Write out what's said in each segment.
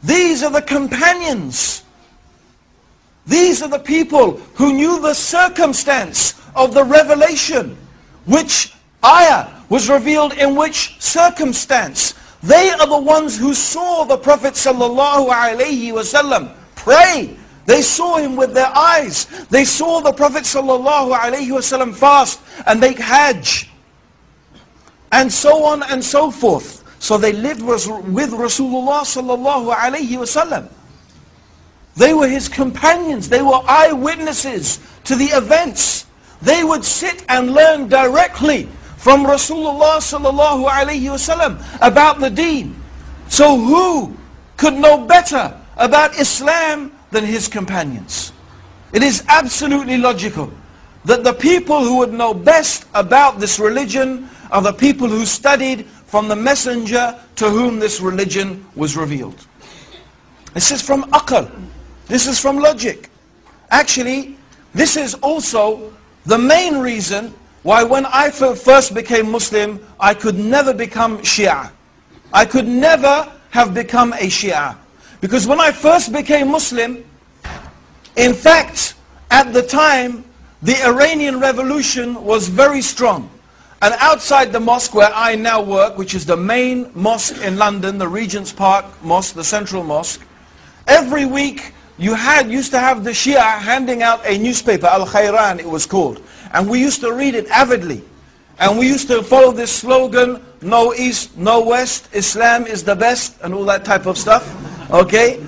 These are the companions. These are the people who knew the circumstance of the revelation. Which ayah was revealed in which circumstance. They are the ones who saw the Prophet ﷺ pray. They saw him with their eyes. They saw the Prophet ﷺ fast and make hajj. And so on and so forth. So they lived with Rasulullah ﷺ. They were his companions. They were eyewitnesses to the events. They would sit and learn directly from Rasulullah ﷺ about the deen. So who could know better about Islam than his companions? It is absolutely logical that the people who would know best about this religion are the people who studied from the messenger to whom this religion was revealed. This is from aql. This is from logic. Actually, this is also the main reason why when I first became Muslim, I could never become Shia. I could never have become a Shia. Because when I first became Muslim, in fact, at the time, the Iranian Revolution was very strong. And outside the mosque where I now work, which is the main mosque in London, the Regent's Park Mosque, the Central Mosque, every week you used to have the Shia handing out a newspaper, Al-Khayran it was called. And we used to read it avidly. And we used to follow this slogan, no East, no West, Islam is the best, and all that type of stuff. Okay?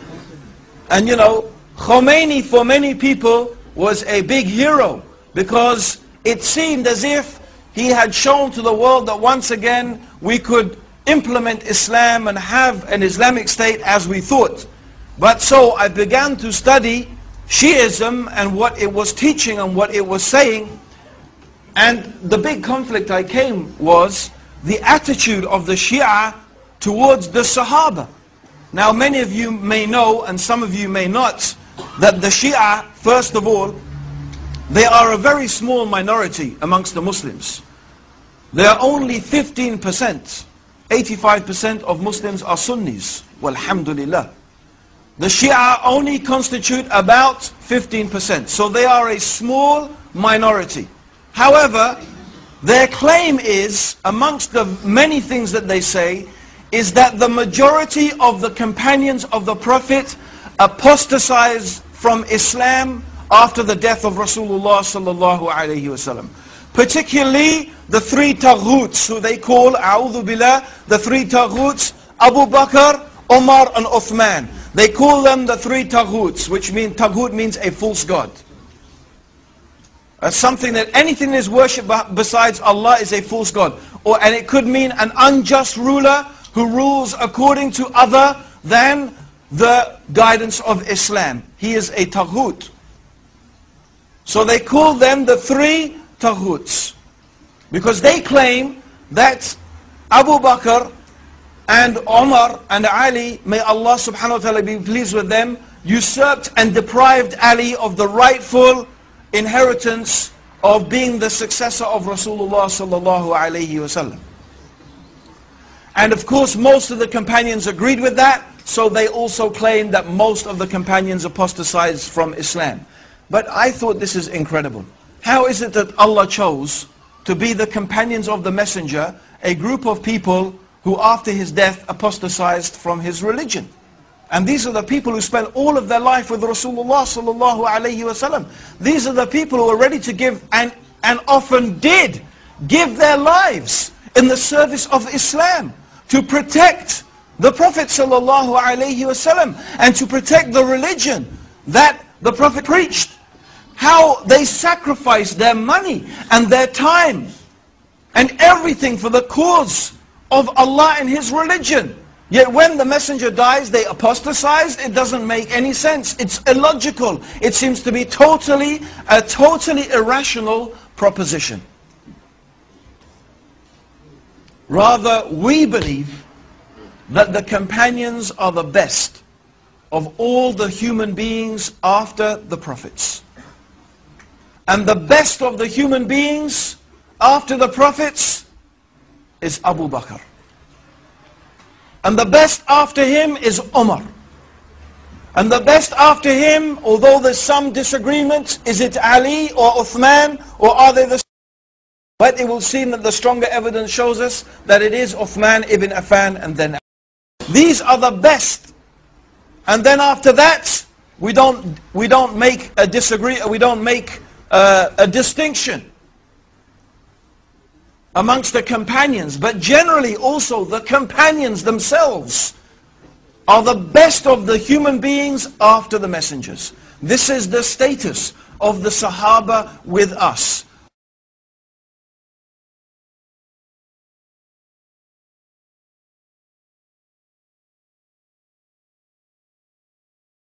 And you know, Khomeini for many people was a big hero, because it seemed as if he had shown to the world that once again we could implement Islam and have an Islamic state as we thought. But so I began to study Shiism and what it was teaching and what it was saying. And the big conflict I came was the attitude of the Shia towards the Sahaba. Now many of you may know, and some of you may not, that the Shia, first of all, they are a very small minority amongst the Muslims. They are only 15%. 85% of Muslims are Sunnis. Walhamdulillah. The Shia only constitute about 15%. So they are a small minority. However, their claim is, amongst the many things that they say, is that the majority of the companions of the Prophet apostatized from Islam after the death of Rasulullah sallallahu alaihi wasallam. Particularly the three taghuts, who they call, a'udhu billah, the three taghuts, Abu Bakr, Umar and Uthman. They call them the three taghuts, which means, taghut means a false god. Something that anything that is worshipped besides Allah is a false god. And it could mean an unjust ruler who rules according to other than the guidance of Islam. He is a taghut. So they call them the three taghuts, because they claim that Abu Bakr and Umar and Ali, may Allah subhanahu wa ta'ala be pleased with them, usurped and deprived Ali of the rightful inheritance of being the successor of Rasulullah sallallahu alayhi wasallam. And of course most of the companions agreed with that, so they also claim that most of the companions apostatized from Islam. But I thought this is incredible. How is it that Allah chose to be the companions of the messenger, a group of people who after his death apostatized from his religion? And these are the people who spent all of their life with Rasulullah sallallahu alayhi wasallam. These are the people who are ready to give and often did give their lives in the service of Islam to protect the Prophet sallallahu alayhi wasallam and to protect the religion that the Prophet preached. How they sacrificed their money and their time and everything for the cause of Allah and His religion. Yet when the messenger dies, they apostatize. It doesn't make any sense. It's illogical. It seems to be a totally irrational proposition. Rather, we believe that the companions are the best of all the human beings after the prophets. And the best of the human beings after the prophets is Abu Bakr. And the best after him is Umar. And the best after him, although there's some disagreement, is it Ali or Uthman, or are they the... But it will seem that the stronger evidence shows us that it is Uthman ibn Affan and then Ali. These are the best. And then after that, we don't make a distinction amongst the companions. But generally also the companions themselves are the best of the human beings after the messengers. This is the status of the Sahaba with us.